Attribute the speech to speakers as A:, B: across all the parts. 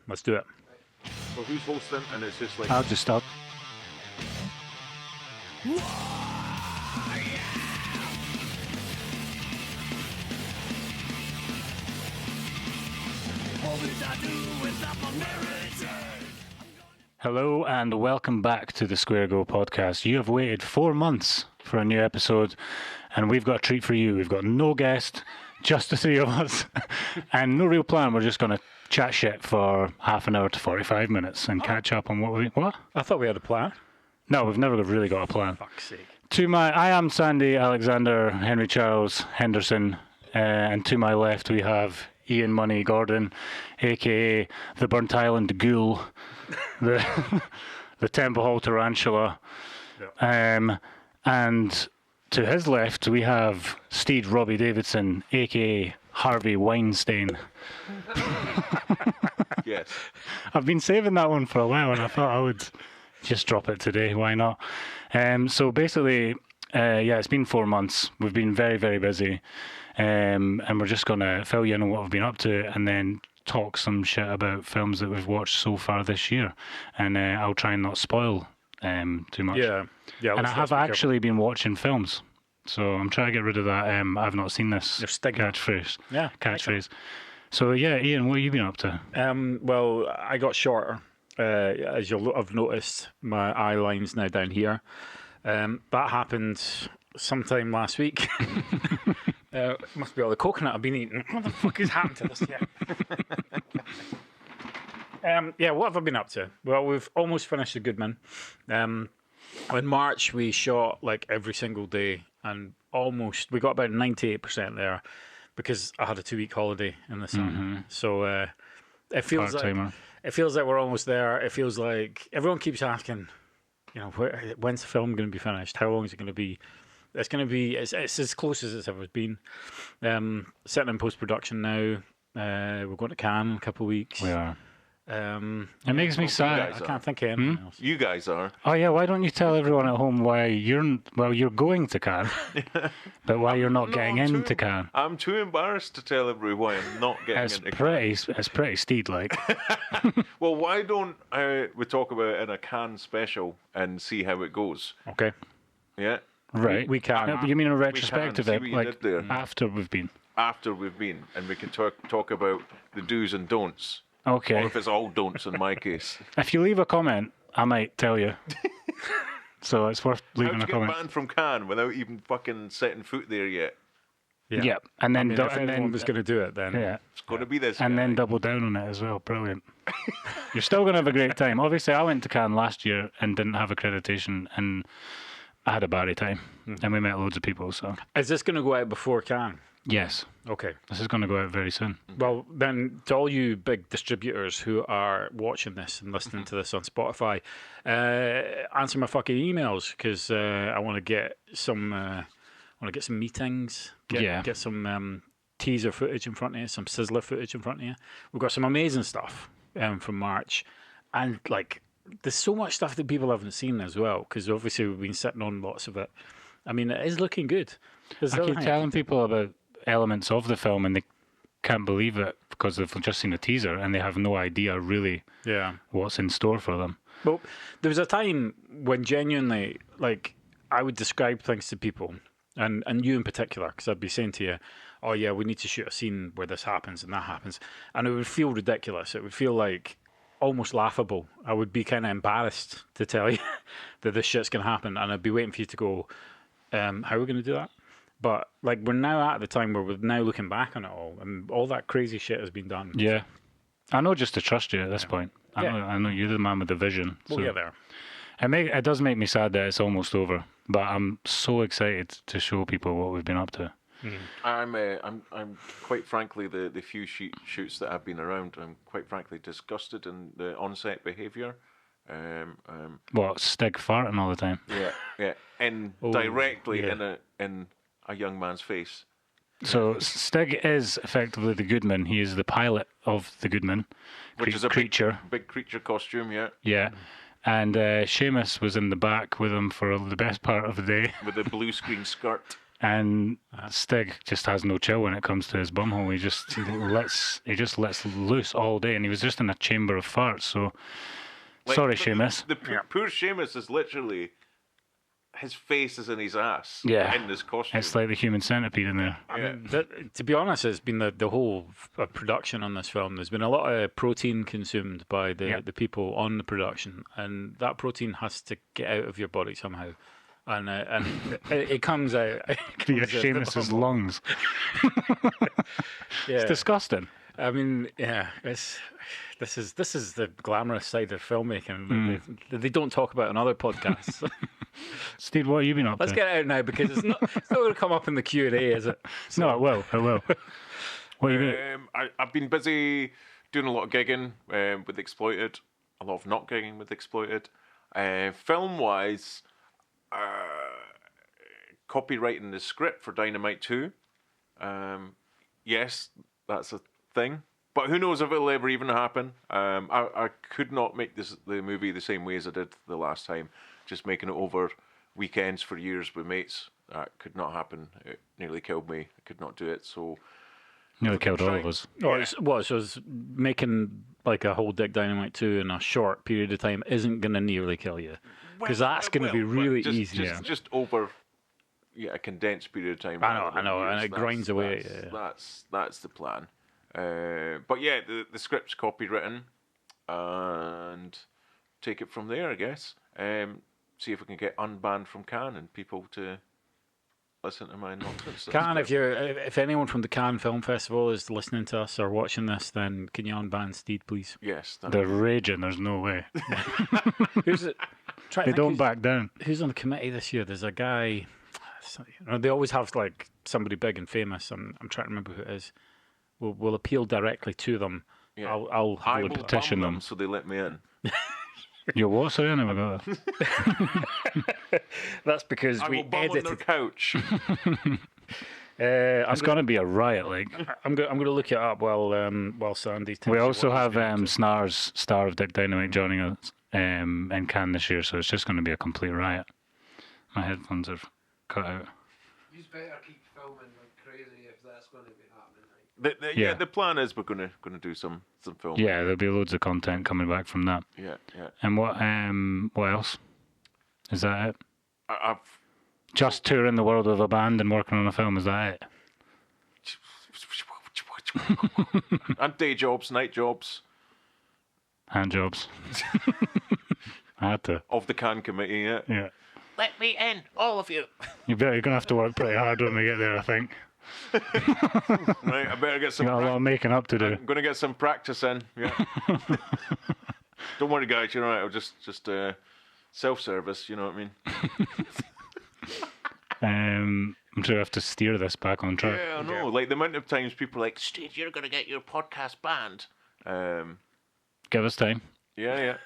A: Let's do it.
B: Well, who's hosting? And it's just like...
C: I'll just stop. Hello and welcome back to the Square Go podcast. You have waited 4 months for a new episode and we've got a treat for you. We've got no guest, just the three of us and no real plan. We're just going to chat shit for half an hour to 45 minutes and catch up on what?
A: I thought we had a plan.
C: No, we've never really got a plan.
A: Fuck's sake.
C: I am Sandy Alexander Henry Charles Henderson, and to my left we have Ian Money Gordon, aka the Burnt Island Ghoul, the Temple Hall Tarantula, and to his left we have Steed Robbie Davidson, aka Harvey Weinstein.
B: Yes.
C: I've been saving that one for a while and I thought I would just drop it today. Why not? So basically, it's been 4 months. We've been very, very busy. And we're just going to fill you in on what we've been up to and then talk some shit about films that we've watched so far this year. And I'll try and not spoil too much.
A: Yeah.
C: And I have actually been watching films. So I'm trying to get rid of that I've not seen this catchphrase.
A: Yeah.
C: Catchphrase. So yeah, Ian, what have you been up to?
A: Well, I got shorter. As you'll have noticed, my eye line's now down here. That happened sometime last week. It must be all the coconut I've been eating. What the fuck has happened to this yet? What have I been up to? Well, we've almost finished The Goodman. In March, we shot like every single day, and we got about 98% there because I had a 2-week holiday in the summer. Mm-hmm. So it feels
C: Part-timer.
A: It feels like we're almost there. It feels like everyone keeps asking, when's the film going to be finished? How long is it going to be? It's going to be, it's as close as it's ever been. Sitting in post-production now. We're going to Cannes in a couple of weeks.
C: We are. It makes me sad.
A: I can't think of anything else.
B: You guys are.
C: Oh yeah, why don't you tell everyone at home why you're going to Cannes, but why you're not getting into Cannes?
B: I'm too embarrassed to tell everyone why I'm not getting into Cannes.
C: It's pretty steed-like.
B: Well, why don't we talk about it in a Cannes special and see how it goes?
A: Okay.
B: Yeah.
A: Right. We can.
C: You mean a retrospective,
B: like
C: after we've been?
B: After we've been, and we can talk about the do's and don'ts.
C: Okay.
B: Or if it's all don'ts in my case.
C: If you leave a comment, I might tell you. So it's worth leaving a comment.
B: How'd you get banned from Cannes without even fucking setting foot there yet?
C: Yeah. And then
A: if anyone was going to do it, then
B: it's going to be this.
C: And
B: guy.
C: then double down on it as well. Brilliant. You're still going to have a great time. Obviously, I went to Cannes last year and didn't have accreditation, and I had a barry time, and we met loads of people. So
A: is this going to go out before Cannes?
C: Yes.
A: Okay.
C: This is going to go out very soon.
A: Well, then, to all you big distributors who are watching this and listening to this on Spotify, answer my fucking emails because I want to get some. Get some meetings. Get some teaser footage in front of you, some sizzler footage in front of you. We've got some amazing stuff from March, and there's so much stuff that people haven't seen as well because obviously we've been sitting on lots of it. I mean, it is looking good.
C: I keep telling people about elements of the film and they can't believe it because they've just seen a teaser and they have no idea really what's in store for them.
A: Well, there was a time when genuinely, I would describe things to people, and you in particular, because I'd be saying to you, oh yeah, we need to shoot a scene where this happens and that happens, and it would feel ridiculous. It would feel like almost laughable. I would be kind of embarrassed to tell you that this shit's going to happen, and I'd be waiting for you to go, how are we going to do that? But we're now at the time where we're now looking back on it all, and all that crazy shit has been done.
C: Yeah, I know just to trust you at this point. I know you're the man with the vision.
A: We'll get there.
C: It does make me sad that it's almost over, but I'm so excited to show people what we've been up to.
B: Mm. I'm quite frankly the few shoots that I've been around, I'm quite frankly disgusted in the on-set behaviour.
C: What, Stig farting all the time?
B: Yeah, and directly in a young man's face.
C: So Stig is effectively the Goodman. He is the pilot of the Goodman,
B: which is a
C: creature,
B: big creature costume.
C: Yeah. And Seamus was in the back with him for the best part of the day
B: with a blue screen skirt.
C: And Stig just has no chill when it comes to his bumhole. He just lets loose all day, and he was just in a chamber of farts. So sorry, Seamus.
B: The poor Seamus is literally, his face is in his ass.
C: Yeah,
B: in this costume.
C: It's like the human centipede in there.
A: I mean, to be honest, it's been the whole production on this film. There's been a lot of protein consumed by the people on the production, and that protein has to get out of your body somehow. And it comes out
C: Via Seamus's lungs. It's disgusting.
A: I mean, yeah, this is the glamorous side of filmmaking. They don't talk about on other podcasts.
C: Steve, what have you been up to?
A: Let's get it out now, because it's not going to come up in the Q&A, is it?
C: So, no, it will. What have you been?
B: I've been busy doing a lot of gigging with Exploited, a lot of not gigging with Exploited. Film-wise, copywriting the script for Dynamite 2. Yes, that's a thing. But who knows if it'll ever even happen. I could not make the movie the same way as I did the last time. Just making it over weekends for years with mates. That could not happen. It nearly killed me. I could not do it. So
C: nearly killed all of us.
A: So it's making like a whole Dick Dynamite 2 in a short period of time isn't going to nearly kill you. Because that's going to be really easy.
B: Just over a condensed period of time.
A: I know, and it grinds away.
B: That's the plan. But yeah, the script's copywritten, and take it from there, I guess. See if we can get unbanned from Cannes and people to listen to my nonsense.
A: Cannes, if anyone from the Cannes Film Festival is listening to us or watching this, then can you unban Steed, please?
B: Yes.
C: They're raging. There's no way.
A: Who's it?
C: They don't back down.
A: Who's on the committee this year? There's a guy. They always have like somebody big and famous, and I'm trying to remember who it is. We'll appeal directly to them.
B: Yeah.
A: I'll
B: I will
C: petition them
B: so they let me in.
C: You're what? Sorry, I never got that.
A: That's because
B: I
A: we
B: will bum on their
A: edited.
B: couch.
C: It's going to be a riot. Like
A: I'm going to look it up while Sandy.
C: we also have Snar's star of Dick Dynamite joining us in Cannes this year, so it's just going to be a complete riot. My headphones are cut out.
D: You better keep filming like crazy if that's going to be happening.
C: Yeah.
B: The plan is we're gonna do some film.
C: Yeah, there'll be loads of content coming back from that.
B: Yeah.
C: And what else? Is that it?
B: I've
C: Just touring the world with a band and working on a film, is that it?
B: and day jobs, night jobs
C: Hand jobs. I had to.
B: of the Cannes committee.
C: Yeah.
B: Let me in, all of you.
C: You're going to have to work pretty hard when we get there, I think.
B: Right, I better get some.
C: You got a lot of making up to do.
B: I'm gonna get some practice in. Yeah. Don't worry, guys. You're all right. I'll just self-service. You know what I mean?
C: I'm sure I have to steer this back on track.
B: Yeah, I know. Like the amount of times people are like, "Steve, you're gonna get your podcast banned."
C: Give us time.
B: Yeah.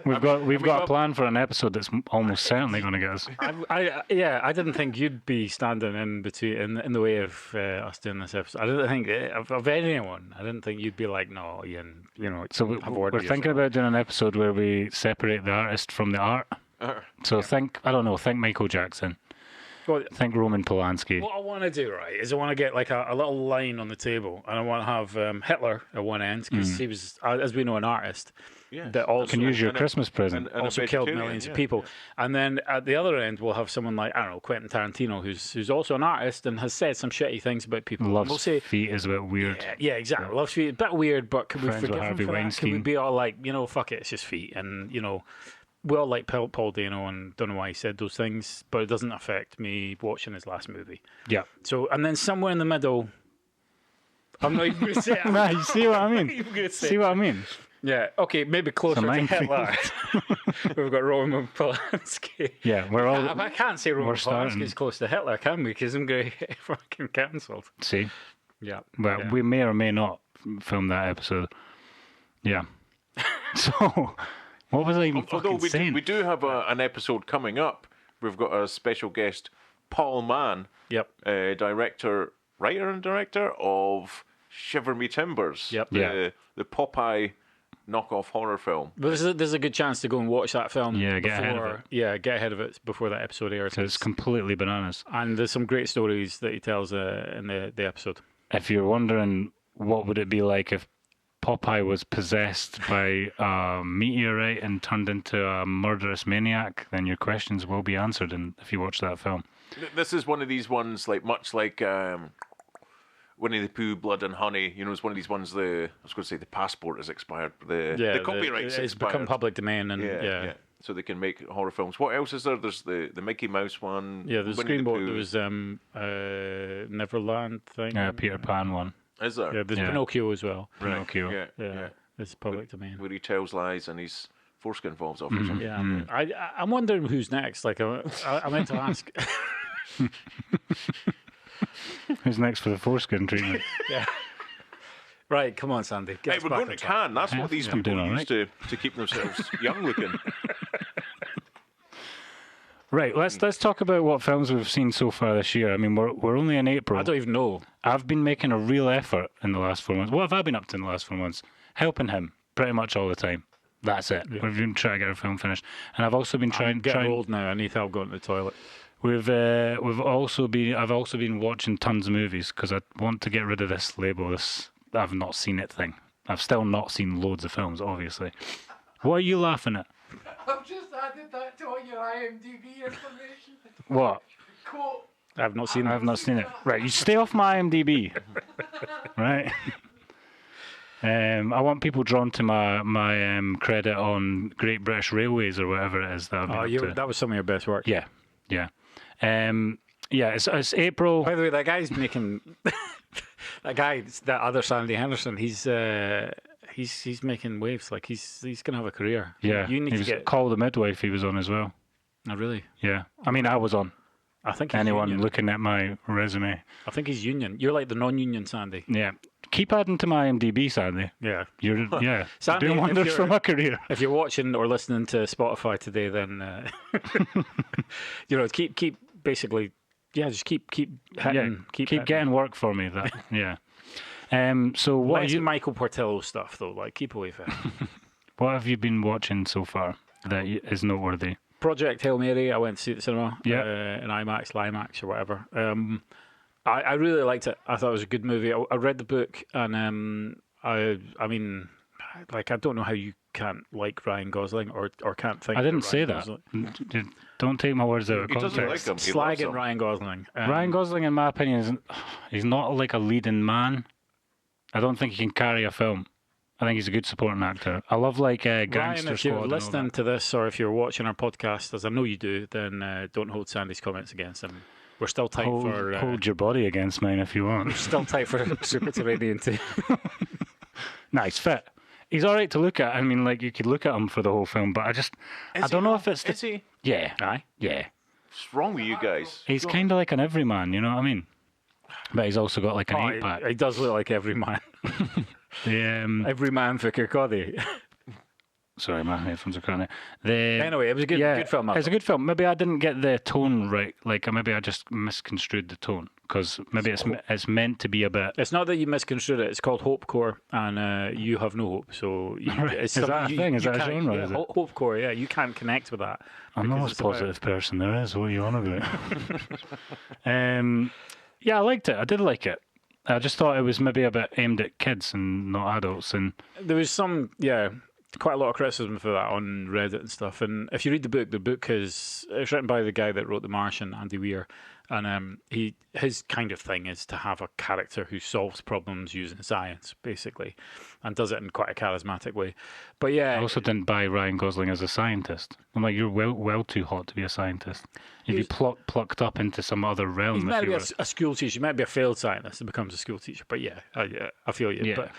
C: We've got a plan for an episode that's almost certainly going to get us.
A: I didn't think you'd be standing in between in the way of us doing this episode. I didn't think of anyone. I didn't think you'd be like, no, Ian. You know.
C: So we're thinking about doing an episode where we separate the artist from the art. So think Michael Jackson.
A: Well,
C: think Roman Polanski.
A: What I want to do, right, is I want to get like a little line on the table, and I want to have Hitler at one end because he was, as we know, an artist.
B: Yeah.
A: That also
C: can use your Christmas present.
B: and
A: also killed millions of people. Yeah. And then at the other end, we'll have someone like, I don't know, Quentin Tarantino, who's also an artist and has said some shitty things about people.
C: Loves
A: we'll say,
C: feet is a bit weird.
A: Yeah, exactly. Yeah. Loves feet, a bit weird, but can
C: Friends
A: we forgive him for that? Can we be all like, fuck it, it's just feet, and we all like Paul Dano and don't know why he said those things, but it doesn't affect me watching his last movie.
C: Yeah.
A: So, and then somewhere in the middle, I'm not even going to say it.
C: Nah, you see what I mean? See what I mean?
A: Yeah, okay, maybe closer to Hitler. We've got Roman Polanski.
C: Yeah, we're all...
A: I can't say Roman Polanski's close to Hitler, can we? Because I'm going to get fucking cancelled.
C: See?
A: Yeah.
C: Well, we may or may not film that episode. Yeah. So, what was I even fucking saying?
B: We do have an episode coming up. We've got a special guest, Paul Mann.
A: Yep.
B: Writer and director of Shiver Me Timbers.
A: Yep.
B: The Popeye knockoff horror film.
A: But there's a good chance to go and watch that film.
C: Yeah, get
A: before,
C: ahead of it.
A: Yeah, get ahead of it before that episode airs.
C: So it's completely bananas.
A: And there's some great stories that he tells in the episode.
C: If you're wondering what would it be like if Popeye was possessed by a meteorite and turned into a murderous maniac, then your questions will be answered if you watch that film.
B: This is one of these ones, much like Winnie the Pooh, Blood and Honey. You know, it's one of these ones. I was going to say the passport is expired. The copyright's
A: it's
B: expired.
A: become public domain, and
B: Yeah. So they can make horror films. What else is there? There's the Mickey Mouse one.
A: Yeah, there's
B: Winnie the
A: Screenboat.
B: Pooh.
A: There was Neverland thing.
C: Peter Pan one.
B: Is there?
A: Yeah, there's Pinocchio as well.
C: Pinocchio.
B: Yeah.
A: It's public domain.
B: Where he tells lies and his foreskin falls off or something.
A: Yeah, I'm wondering who's next. Like, I meant to ask.
C: Who's next for the foreskin treatment?
A: Yeah. Right, come on, Sandy. Get
B: Hey,
A: us
B: we're
A: back
B: going
A: on
B: to
A: track.
B: Cannes. That's what these
C: I'm
B: people
C: doing all
B: use to keep themselves young looking.
C: Right, let's talk about what films we've seen so far this year. I mean, we're only in April.
A: I don't even know.
C: I've been making a real effort in the last 4 months. What have I been up to in the last 4 months? Helping him pretty much all the time. That's it.
A: Yeah.
C: We've been trying to get our film finished, and I've also been
A: I'm getting old now. I need help going to the toilet.
C: I've also been watching tons of movies because I want to get rid of this label. This I've not seen it thing. I've still not seen loads of films, obviously. What are you laughing at?
D: I've just added that to all your IMDb information.
C: What?
D: Quote.
A: I've not seen
C: I've not seen it. Right, you stay off my IMDb. Right. I want people drawn to my credit on Great British Railways or whatever it is that I've been up to.
A: That was some of your best work.
C: Yeah. It's April.
A: By the way, that guy's making that other Sandy Henderson. He's making waves. Like he's gonna have a career.
C: Yeah,
A: you need
C: he
A: to
C: was
A: get.
C: Call the Midwife. He was on as well.
A: Oh, really?
C: Yeah, I mean, I was on.
A: I think he's
C: Anyone
A: union.
C: looking at my resume.
A: I think he's union. You're like the non-union Sandy.
C: Yeah, keep adding to my IMDb, Sandy.
A: Yeah.
C: You're
A: Sandy,
C: doing
A: if
C: wonders
A: you're-
C: for my career.
A: If you're watching or listening to Spotify today, then keep basically, just keep hitting,
C: keep
A: hitting.
C: getting work for me. That yeah. So what
A: Less
C: are you,
A: Michael Portillo stuff though. Like keep away from it.
C: what have you been watching so far that is noteworthy?
A: Project Hail Mary. I went to see it at the cinema.
C: Yeah.
A: In IMAX, Limax, or whatever. I really liked it. I thought it was a good movie. I read the book, and I mean, like I don't know how you can't like Ryan Gosling or can't think.
C: I didn't
A: that
C: say
A: Ryan
C: that.
A: Gosling-
C: Don't take my words out of
B: He doesn't
C: context.
B: like him. He loves
A: Slagging
B: him.
A: Ryan Gosling.
C: Ryan Gosling, in my opinion, he's not like a leading man. I don't think he can carry a film. I think he's a good supporting actor. I love like
A: Ryan,
C: Gangster
A: if
C: Squad.
A: you're
C: and all
A: listening
C: that.
A: to this or if you're watching our podcast, as I know you do, then don't hold Sandy's comments against him. We're still tight for
C: hold your body against mine if you want.
A: still tight for Super Terranian 2.
C: Nah, he's fit. He's all right to look at. I mean, like you could look at him for the whole film, but I don't know if it's
B: Is he?
C: yeah,
A: Aye.
C: yeah.
B: What's wrong with you guys?
C: He's kind of like an everyman, you know what I mean? But he's also got like an
A: Oh,
C: 8-pack.
A: he does look like every man. Every man for Kirkcaldy.
C: Sorry, my headphones are cutting it.
A: Anyway, it was a good film. I
C: It's a
A: thought.
C: good film. Maybe I didn't get the tone right. Like maybe I just misconstrued the tone because maybe it's meant to be a bit.
A: It's not that you misconstrued it. It's called Hope Core, and you have no hope. So it's
C: Is that
A: something
C: a thing? Is that a
A: can't-
C: genre,
A: Yeah,
C: is it?
A: Hope Core. Yeah, you can't connect with that.
C: I'm the
A: because
C: most
A: it's about-
C: positive person there is. What are you on about? Yeah, I liked it. I did like it. I just thought it was maybe a bit aimed at kids and not adults. And
A: There was quite a lot of criticism for that on Reddit and stuff. And if you read the book it's written by the guy that wrote The Martian, Andy Weir, and his kind of thing is to have a character who solves problems using science, basically, and does it in quite a charismatic way. But
C: I
A: yeah,
C: also didn't buy Ryan Gosling as a scientist. I'm like, you're well too hot to be a scientist. You'd be plucked up into some other realm.
A: he's
C: if
A: meant to
C: you
A: be
C: were.
A: a school teacher. He might be a failed scientist and becomes a school teacher. But yeah, I feel you.
C: Yeah.
A: But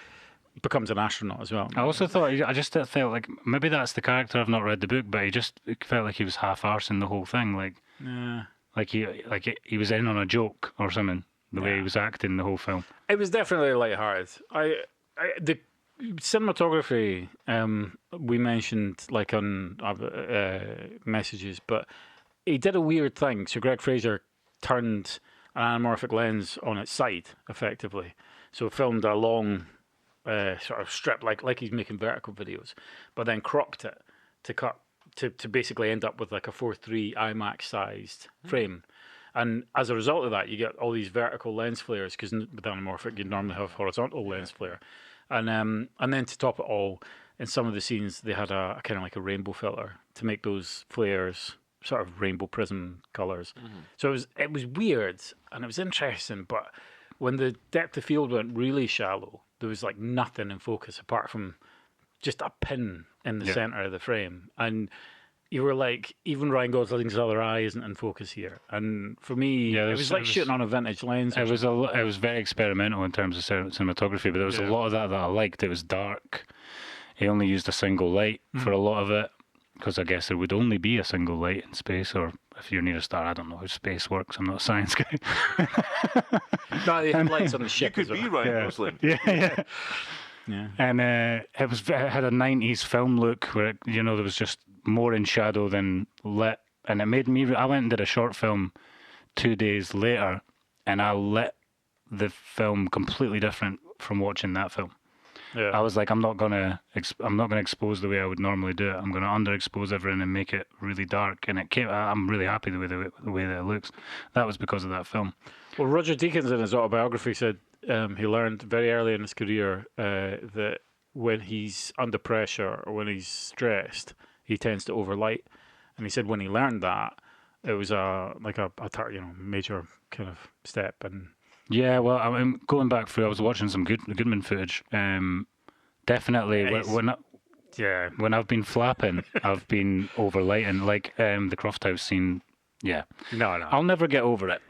A: becomes an astronaut as well.
C: I also thought I just felt like maybe that's the character. I've not read the book, but it felt like he was half-arsing the whole thing. Like he was in on a joke or something. The way he was acting the whole film.
A: It was definitely lighthearted. The cinematography we mentioned like on messages, but he did a weird thing. So Greg Fraser turned an anamorphic lens on its side, effectively. So filmed a long sort of stripped like he's making vertical videos, but then cropped it to basically end up with like a 4:3 IMAX sized frame. And as a result of that, you get all these vertical lens flares because with anamorphic you normally have horizontal lens flare, and then to top it all, in some of the scenes they had a kind of like a rainbow filter to make those flares sort of rainbow prism colors. So it was weird and it was interesting, but when the depth of field went really shallow, there was like nothing in focus apart from just a pin in the center of the frame, and you were like, even Ryan Gosling's other eye isn't in focus here. And for me, it was like shooting on a vintage lens.
C: It was very experimental in terms of cinematography, but there was a lot of that I liked. It was dark. He only used a single light for a lot of it, because I guess there would only be a single light in space, or if you're near a star, I don't know how space works. I'm not a science guy.
A: No, they had lights on the ship.
B: You could be Ryan Gosling.
C: Yeah. And it had a 90s film look where there was just more in shadow than lit, and it made me. I went and did a short film 2 days later, and I lit the film completely different from watching that film.
A: Yeah.
C: I was like, I'm not gonna expose the way I would normally do it. I'm gonna underexpose everything and make it really dark. And it came. I'm really happy the way that it looks. That was because of that film.
A: Well, Roger Deakins in his autobiography said he learned very early in his career that when he's under pressure or when he's stressed, he tends to overlight. And he said when he learned that, it was a major kind of step. And
C: yeah, well, I mean, going back through, I was watching some Goodman footage. Definitely, when I've been flapping, I've been overlighting, like the Croft House scene. Yeah.
A: No.
C: I'll never get over it.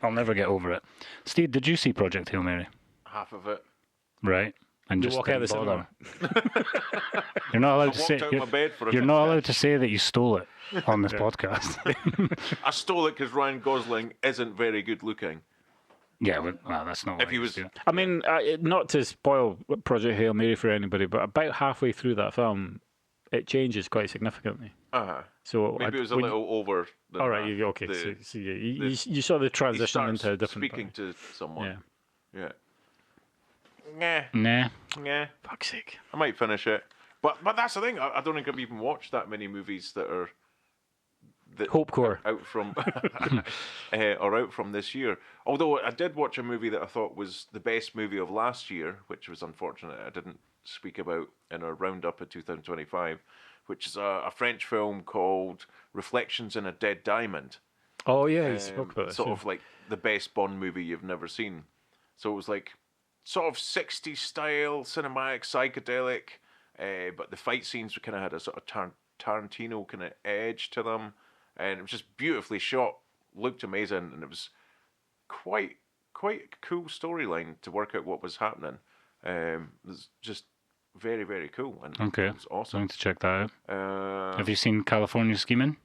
C: Steve, did you see Project Hail Mary?
B: Half of it.
C: Right. And
A: you
C: just
A: walk out of the
C: bother.
A: cinema.
C: You're not allowed to
B: walked
C: say.
B: out my bed for a
C: You're
B: bit.
C: not allowed to say that you stole it on this podcast.
B: I stole it because Ryan Gosling isn't very good looking.
C: Yeah, well, that's not.
B: If he was,
A: I mean, not to spoil Project Hail Mary for anybody, but about halfway through that film, it changes quite significantly. So
B: maybe it was a little over.
A: All right, okay. So you saw the transition into a different.
B: Speaking to someone. Yeah.
C: Nah.
A: Fuck's sake.
B: I might finish it, but that's the thing. I don't think I've even watched that many movies that are
A: Hopecore
B: out from or out from this year. Although I did watch a movie that I thought was the best movie of last year, which was unfortunate I didn't speak about in our roundup of 2025, which is a French film called Reflections in a Dead Diamond.
A: Oh yeah, you spoke about this.
B: Sort of like the best Bond movie you've never seen. So it was like sort of 60s style, cinematic, psychedelic, but the fight scenes kind of had a sort of Tarantino kind of edge to them, and it was just beautifully shot, looked amazing, and it was quite a cool storyline to work out what was happening. It was just very, very cool, and
C: Okay.
B: it was awesome.
C: I'm going to check that out. Have you seen California Scheming?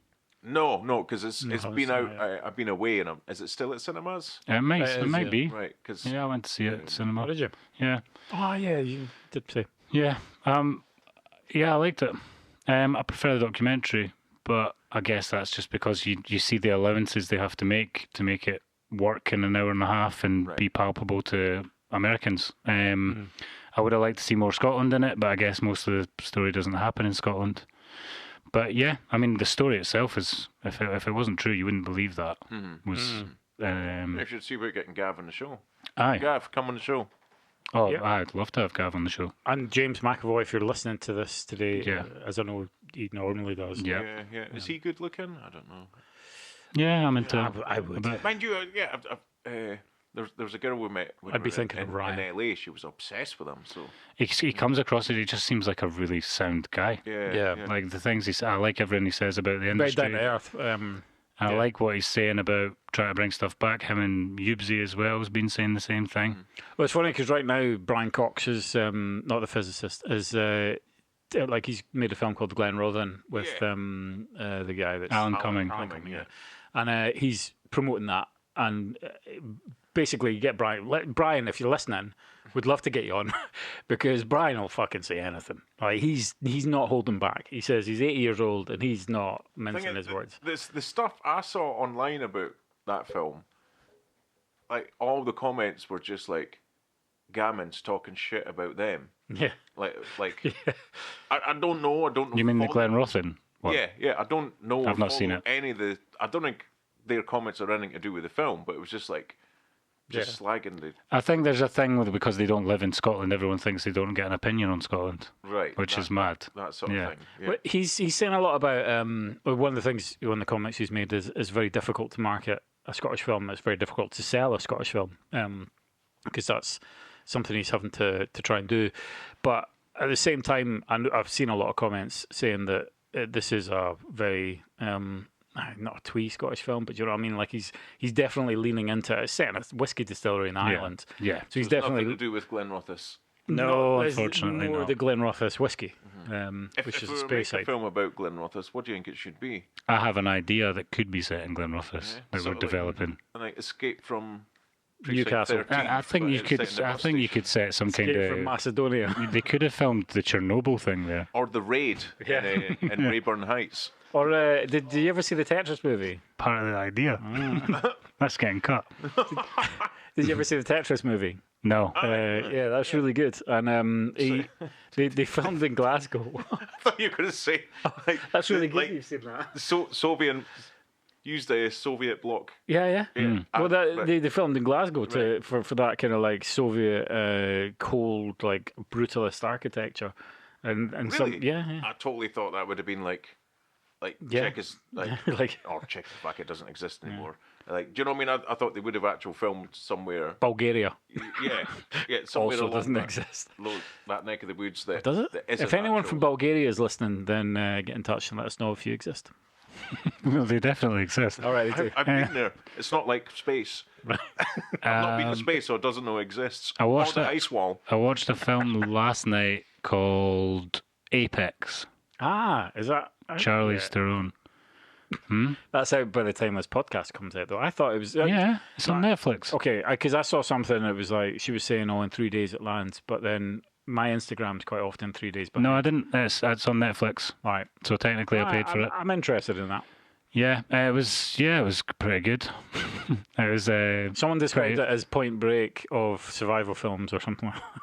B: No, because it's been out. I've been away, and is it still at cinemas?
C: It might be.
B: Right, because
C: Yeah, I went to see it at cinema.
A: Oh, did you?
C: Yeah.
A: Oh yeah, you did say.
C: Yeah. Yeah, I liked it. I prefer the documentary, but I guess that's just because you see the allowances they have to make it work in an hour and a half and be palpable to Americans. I would have liked to see more Scotland in it, but I guess most of the story doesn't happen in Scotland. But yeah, I mean, the story itself is, if it wasn't true, you wouldn't believe that. Was
B: you should see about getting Gav on the show.
C: Aye.
B: Gav, come on the show.
C: Oh,
A: Yeah.
C: I'd love to have Gav on the show.
A: And James McAvoy, if you're listening to this today,
C: Yeah.
A: as I know he normally does.
C: Yeah.
B: Yeah. Is he good looking? I don't know.
C: Yeah, I'm into
A: I would.
B: Mind you, there was a girl we met. When
A: I'd
B: we
A: be
B: were
A: thinking
B: in
A: of Ryan.
B: LA. She was obsessed with him. So
C: He comes across it. He just seems like a really sound guy.
B: yeah.
C: Like the things I like everything he says about the
A: Very
C: industry.
A: down to earth.
C: I like what he's saying about trying to bring stuff back. Him and Ubsy as well has been saying the same thing.
A: Well, it's funny because right now Brian Cox is not the physicist, is like he's made a film called Glen Rothen with the guy that's
C: Alan Cumming.
A: yeah. And he's promoting that, and basically you get Brian. Brian, if you're listening, would love to get you on because Brian will fucking say anything. Like he's not holding back. He says he's 80 years old and he's not mincing his words.
B: The stuff I saw online about that film, like all the comments were just like, gamins talking shit about them.
A: Yeah.
B: Like I don't know. I don't know.
C: You mean the
B: follow-
C: Glenn Rothin one?
B: Yeah. I don't know.
C: I've
B: or
C: not seen
B: follow
C: it.
B: Any of the. I don't think their comments are anything to do with the film, but it was just like, slagging the.
C: I think there's a thing with because they don't live in Scotland, everyone thinks they don't get an opinion on Scotland,
B: Right.
C: which is mad.
B: That sort of thing. Yeah.
A: But he's saying a lot about one of the things, one of the comments he's made is very difficult to market a Scottish film. It's very difficult to sell a Scottish film because that's something he's having to try and do. But at the same time, I've seen a lot of comments saying that this is a very not a twee Scottish film, but you know what I mean. Like he's definitely leaning into it. It's set in a whiskey distillery in Ireland.
C: Yeah.
A: So he's
B: There's
A: definitely
B: nothing to do with Glen Rothis.
C: No,
A: there's
C: unfortunately
A: more
C: not.
A: the Glen Rothis whiskey,
B: If
A: which is
B: we
A: a
B: were to make
A: space
B: a film about Glen Rothis, what do you think it should be?
C: I have an idea that could be set in Glenrothes that we're
B: Sort of like-
C: developing.
B: Like Escape from
A: Newcastle.
B: 13,
C: I think
B: but
C: you
B: it's
C: could.
B: set in the
C: I
B: bus
C: think you
B: station.
C: could set some kind
A: Escape from
C: of.
A: Macedonia.
C: They could have filmed the Chernobyl thing there.
B: Or The Raid
A: Yeah.
B: in Rayburn Heights.
A: Or did you ever see the Tetris movie?
C: Part of the idea. That's getting cut.
A: Did you ever see the Tetris movie?
C: No.
A: Yeah, that's really good. And they filmed in Glasgow.
B: I thought you were going to say like,
A: That's really good.
B: like
A: You've seen that.
B: Soviet used a Soviet block.
A: Yeah. Well,
B: right.
A: they filmed in Glasgow for that kind of like Soviet cold, like brutalist architecture, and
B: Really?
A: some yeah.
B: I totally thought that would have been like
A: Yeah.
B: Like or Czechoslovakia doesn't exist anymore. Like, do you know what I mean? I thought they would have actually filmed somewhere.
A: Bulgaria
B: Yeah, somewhere
A: also
B: along
A: doesn't
B: that,
A: exist.
B: that neck of the woods. That
A: Does it?
B: that isn't
A: If anyone
B: actual.
A: from Bulgaria is listening, then get in touch and let us know if you exist.
C: Well, they definitely exist.
A: All right, they do.
B: I've been there. It's not like space. I've not been to space, so it doesn't know it exists.
C: I watched
B: or the
C: that-
B: ice wall.
C: I watched a film last night called Apex.
A: Is that
C: Charlize Theron.
A: That's out by the time this podcast comes out, though. I thought it was.
C: Yeah, it's on Netflix.
A: Okay, because I saw something that was like she was saying, "Oh, in 3 days it lands," but then my Instagram's quite often 3 days. But
C: No, I didn't. It's on Netflix.
A: all right,
C: So technically, I paid for it.
A: I'm interested in that.
C: Yeah, it was pretty good. It was.
A: Someone described
C: Right.
A: it as Point Break of survival films or something like that.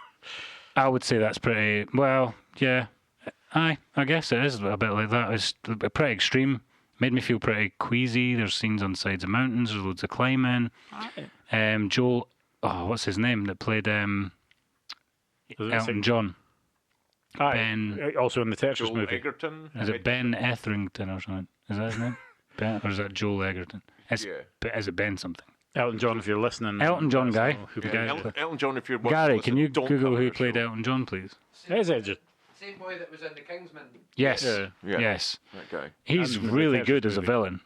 C: I would say that's pretty. Well, yeah. I guess it is a bit like that. It's pretty extreme. Made me feel pretty queasy. There's scenes on sides of mountains. There's loads of climbing. Joel. Oh, what's his name? That played Elton John. Ben-
A: Also in the Tetris
B: Joel
A: movie.
B: Egerton.
C: Is it Ben Etherington or something? Is that his name? Ben, or is that Joel Egerton?
B: Yeah.
C: Is it Ben something?
A: Elton John, if you're listening.
C: Elton John
A: let us
C: guy.
A: know who
C: The
A: played
C: guy-
A: it.
B: Elton John, if you're watching,
C: Gary,
B: listen,
C: can you
B: don't
C: Google
B: come
C: who
B: on our
C: played
B: show.
C: Elton John, please?
A: Is it just
D: Same boy that was in the Kingsman.
C: Yes.
A: Yeah.
B: Yeah.
C: Yes.
B: That guy.
C: He's
A: And the
C: really
A: Tetris
C: good as a
A: movie.
C: villain.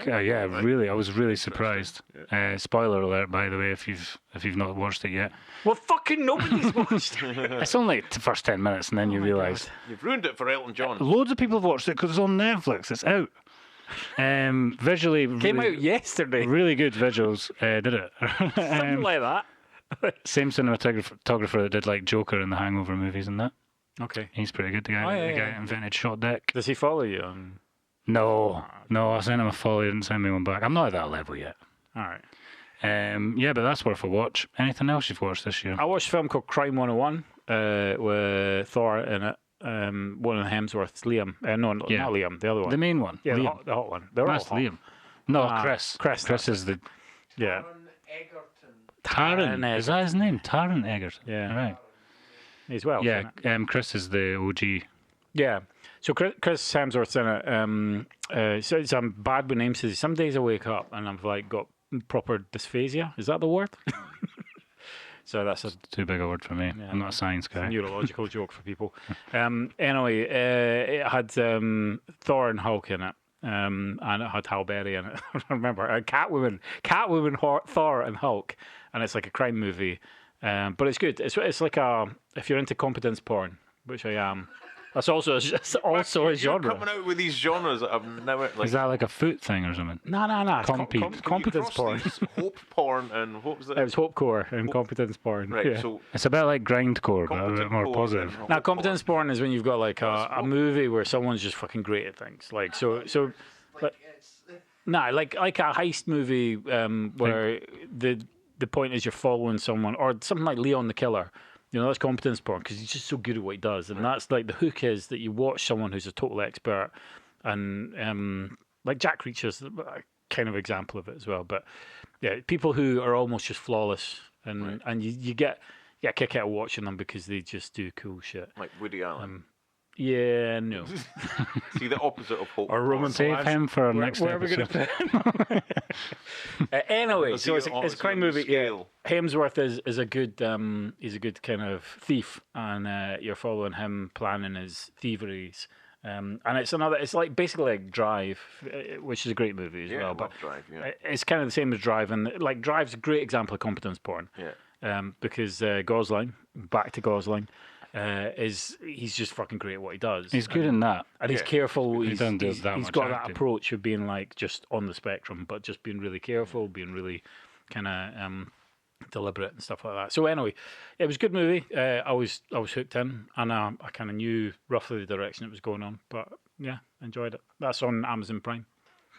B: Yeah? Right.
C: Really. I was really surprised. Spoiler alert, by the way, if you've not watched it yet.
A: Well, fucking nobody's watched it.
C: It's only the first 10 minutes, and then you realise.
B: You've ruined it for Elton John.
C: Loads of people have watched it because it's on Netflix. It's out. Visually,
A: Came
C: really,
A: out yesterday.
C: really good visuals. Did it?
A: Something like that.
C: Same cinematographer that did like Joker and the Hangover movies and that.
A: Okay.
C: He's pretty good. The guy,
A: Oh, yeah,
C: the guy
A: yeah.
C: that invented shot deck.
A: Does he follow you? On...
C: No, I sent him a follow. He didn't send me one back. I'm not at that level yet.
A: All right.
C: Yeah, but that's worth a watch. Anything else you've watched this year?
A: I watched a film called Crime 101 with Thor in it. One of the Hemsworths, Liam. Not Liam, the other one.
C: The main one.
A: yeah,
C: Liam.
A: the hot one. They're
C: That's
A: all hot.
C: Liam. No,
A: Ah,
C: Chris.
A: Chris, that's
C: is the
A: Yeah.
D: Aaron Egerton.
C: Taron.
A: Taron
C: Is that his name? Taron Egerton.
A: Yeah.
C: Right.
A: He's well.
C: Yeah. Chris is the OG.
A: Yeah. So Chris Hemsworth's in it. So I'm bad with names. Some days I wake up and I've like got proper dysphasia. Is that the word? So that's a
C: Too big a word for me.
A: Yeah.
C: I'm not a science guy.
A: neurological joke for people. Anyway, it had Thor and Hulk in it. And it had Halle Berry in it. I remember Catwoman, Thor and Hulk, and it's like a crime movie. But it's good. It's like if you're into competence porn, which I am. That's also a
B: You're
A: genre.
B: coming out with these genres that I've never like.
C: Is that like a foot thing or something?
A: No. It's competence porn.
B: Hope porn and what was it?
A: It was hopecore and competence porn.
B: Right.
A: Yeah.
B: So
C: It's a bit like grindcore, but a bit
B: competent
C: more
B: porn
C: positive.
B: and
A: Now,
B: hope
A: competence porn is when you've got like a movie where someone's just fucking great at things. Like so.
D: Like it's
A: Nah, like a heist movie where the point is you're following someone, or something like Leon the Killer. You know, that's competence porn because he's just so good at what he does, and that's like the hook is that you watch someone who's a total expert, and like Jack Reacher's a kind of example of it as well. But yeah, people who are almost just flawless, and you get a kick out of watching them because they just do cool shit.
B: Like Woody Allen.
A: Yeah, no.
B: See, the opposite of Hope.
A: Or Roman
C: Save
A: Polanski.
C: him for our next
A: Where are we going
C: episode.
A: to put anyway,
B: Is
A: so
B: he
A: it's
B: on-
A: a
B: is he
A: crime
B: on the
A: movie. Yeah,
B: scale?
A: Hemsworth is a good he's a good kind of thief, and you're following him planning his thieveries. And it's like basically like Drive, which is a great movie as
B: Yeah, I
A: well.
B: love
A: But
B: Drive, yeah.
A: it's kind of the same as Drive, and like Drive's a great example of competence porn.
B: Yeah.
A: Because Gosling, back to Gosling, he's just fucking great at what he does.
C: He's good in that.
A: And he's
B: Yeah.
A: careful.
C: He
A: He's
C: doesn't do that
A: he's
C: much
A: got that
C: acting.
A: approach of being like just on the spectrum, but just being really careful, being really kind of deliberate and stuff like that. So anyway, it was a good movie. I was hooked in, and I kind of knew roughly the direction it was going on. But yeah, enjoyed it. That's on Amazon Prime.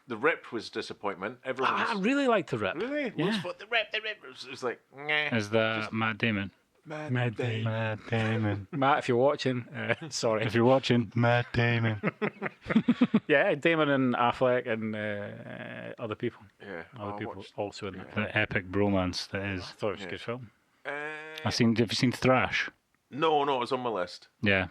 B: The Rip was disappointment. Everyone
A: I
B: was...
A: really liked The Rip.
B: Really?
A: Yeah.
B: What's the Rip? The Rip. It was like, nah.
C: Is that Matt Damon?
B: Mad Day.
C: Matt Damon.
A: Matt, if you're watching, sorry.
C: If you're watching, Matt Damon.
A: Yeah, Damon and Affleck and other people.
B: Yeah.
A: Other
B: I
A: people
B: watched-
A: also in that.
C: The epic bromance that is.
A: I thought it was a
B: Yeah.
A: good film.
C: Have you seen Thrash?
B: No, it was on my list.
C: Yeah.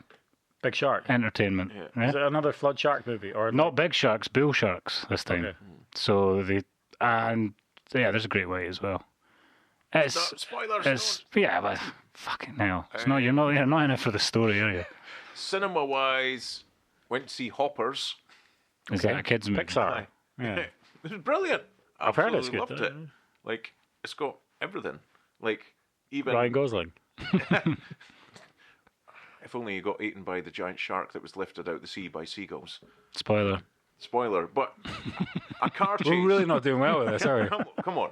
A: Big Shark.
C: Entertainment.
B: Yeah.
C: Yeah.
A: Is it another flood shark movie or
C: Not big sharks, bull sharks this time.
A: Okay.
C: So there's a great way as well. It's
B: Spoilers.
C: yeah, but fucking hell. It's not you're not in it for the story, are you?
B: Cinema wise, went to see Hoppers.
C: Is that a kids movie?
A: Pixar. Yeah.
B: It was brilliant.
A: I've heard it's
B: Absolutely
A: good.
B: loved it. Like, it's got everything. Like, even
A: Ryan Gosling.
B: if only he got eaten by the giant shark that was lifted out the sea by seagulls.
C: Spoiler.
B: Spoiler, but a car chase.
A: We're really not doing well with this, are we?
B: Come on.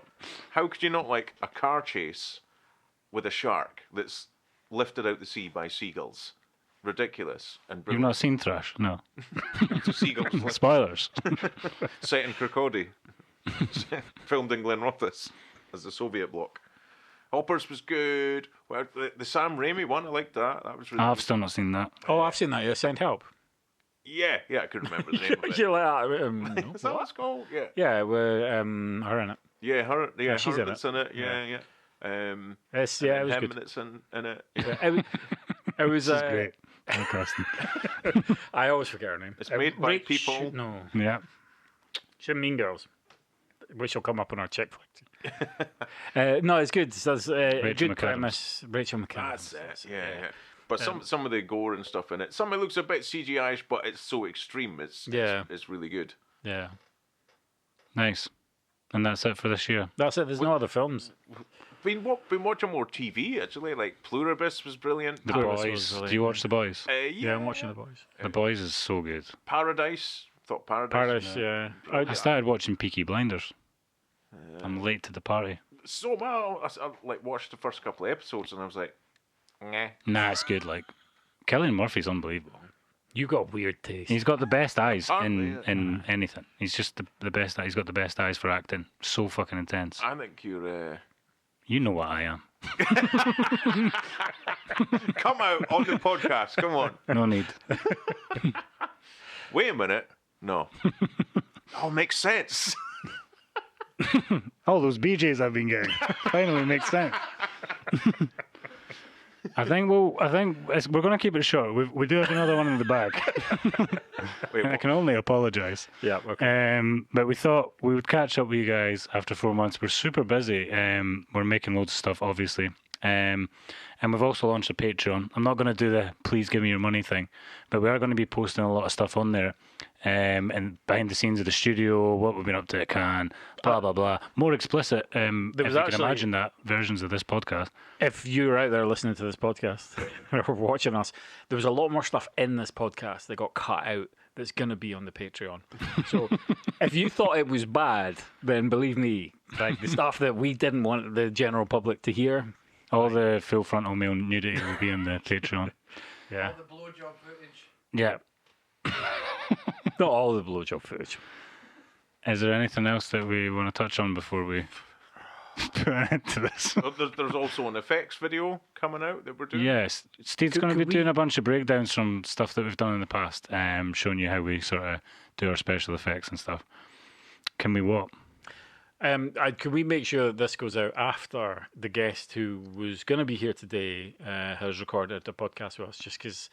B: How could you not like a car chase with a shark that's lifted out the sea by seagulls? Ridiculous and
C: You've
B: brilliant.
C: not seen Thrash? No.
B: Seagulls lift-
C: Spoilers.
B: set in Kirkcaldy. Filmed in Glenrothes as the Soviet bloc. Hoppers was good. Well, the Sam Raimi one, I liked that. That was really
C: I've
B: good.
C: still not seen that.
A: Oh, I've seen that. Yeah, Send Help.
B: Yeah, I couldn't remember the name of it.
A: You're like, no,
B: Is that what
A: what?
B: it's called? Yeah.
A: Yeah, we're her in it.
B: Yeah, her.
A: she's
B: her
A: in
B: that's in it. Yeah.
A: It was
B: him
A: good.
B: that's in it.
A: It was
C: This is great. Interesting.
A: I always forget her name.
B: It's made by people-
A: No,
C: Yeah.
A: she's in Mean Girls, which will come up on our chick flick. No, it's good. It does good
C: McAdams.
A: premise. Rachel McAdams.
B: That's it. Yeah. But some of the gore and stuff in it. Some of it looks a bit CGI-ish, but it's so extreme. It's really good.
A: Yeah,
C: Nice. And that's it for this year.
A: that's it. There's no other films.
B: Been watching more TV actually. Like Pluribus was brilliant.
C: The
A: Paris was
C: Boys.
A: really
C: Do you watch The Boys?
A: Yeah, I'm watching The Boys.
C: The Boys is so good.
B: Paradise. Thought Paradise.
A: Paris. Yeah.
C: I started watching Peaky Blinders. I'm late to the party.
B: So well, I like watched the first couple of episodes and I was like, nah.
C: Nah, it's good. Like, Cillian Murphy's unbelievable.
A: You got weird taste.
C: He's got the best eyes
B: Aren't they?
C: in anything. He's just the best. He's got the best eyes for acting. So fucking intense.
B: I think you're.
C: You know what I am.
B: Come out on the podcast. Come on.
C: No need.
B: Wait a minute. No. Oh, makes sense.
C: All those BJs I've been getting finally makes sense. I think we're going to keep it short. We do have another one in the bag.
B: Wait,
C: I can only apologise.
A: Yeah. Okay.
C: But we thought we would catch up with you guys after 4 months. We're super busy. We're making loads of stuff, obviously. And we've also launched a Patreon. I'm not going to do the please give me your money thing, but we are going to be posting a lot of stuff on there. And behind the scenes of the studio, what we've been up to at Cannes, blah, blah, blah. More explicit, if you can imagine that, versions of this podcast.
A: If you're out there listening to this podcast or watching us, there was a lot more stuff in this podcast that got cut out that's going to be on the Patreon. So if you thought it was bad, then believe me, like the stuff that we didn't want the general public to hear.
C: All the full frontal male nudity will be on the Patreon.
A: Yeah.
D: All the blowjob footage.
C: Yeah.
A: Not all the blowjob footage.
C: Is there anything else that we want to touch on before we... put an end to this.
B: There's also an effects video coming out that we're doing.
C: Yes, Steve's going to be doing a bunch of breakdowns from stuff that we've done in the past, showing you how we sort of do our special effects and stuff. Can we what?
A: Can we make sure that this goes out after the guest who was going to be here today has recorded a podcast with us? Just because,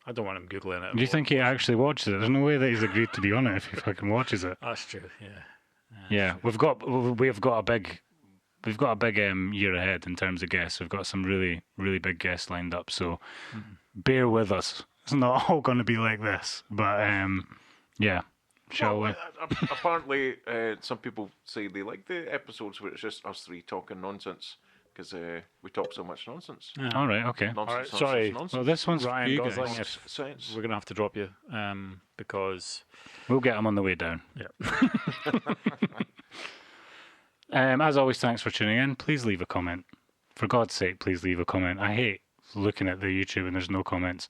A: I don't want him googling it.
C: Do you think he actually watches it? There's no way that he's agreed to be on it if he fucking watches it.
A: That's true. Yeah.
C: Yeah, we've got a big year ahead in terms of guests. We've got some really, really big guests lined up. So bear with us. It's not all going to be like this, but yeah. Shall we?
B: Apparently, some people say they like the episodes where it's just us three talking nonsense because we talk so much nonsense.
A: Yeah.
C: All right, okay.
B: Nonsense,
A: All right,
B: nonsense,
A: sorry.
B: nonsense.
C: Well, this one's
A: Ryan
C: for you
A: Gosling,
C: guys.
A: if
B: Science.
A: we're going to have to drop you because...
C: We'll get him on the way down.
A: Yeah.
C: As always, thanks for tuning in. Please leave a comment. For God's sake, please leave a comment. I hate looking at the YouTube and there's no comments.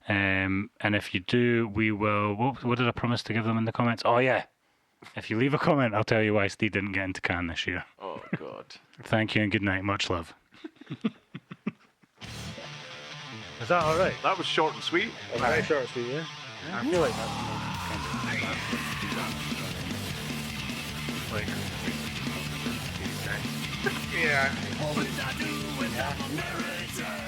C: And if you do, we will... What did I promise to give them in the comments? Oh, yeah. If you leave a comment, I'll tell you why Steve didn't get into Cannes this year.
B: Oh, God.
C: Thank you and good night. Much love. Is that all right?
B: That was short and sweet.
A: Very short, sweet, yeah. I feel like that's
C: Like,
D: Yeah.
E: All that I do without merit.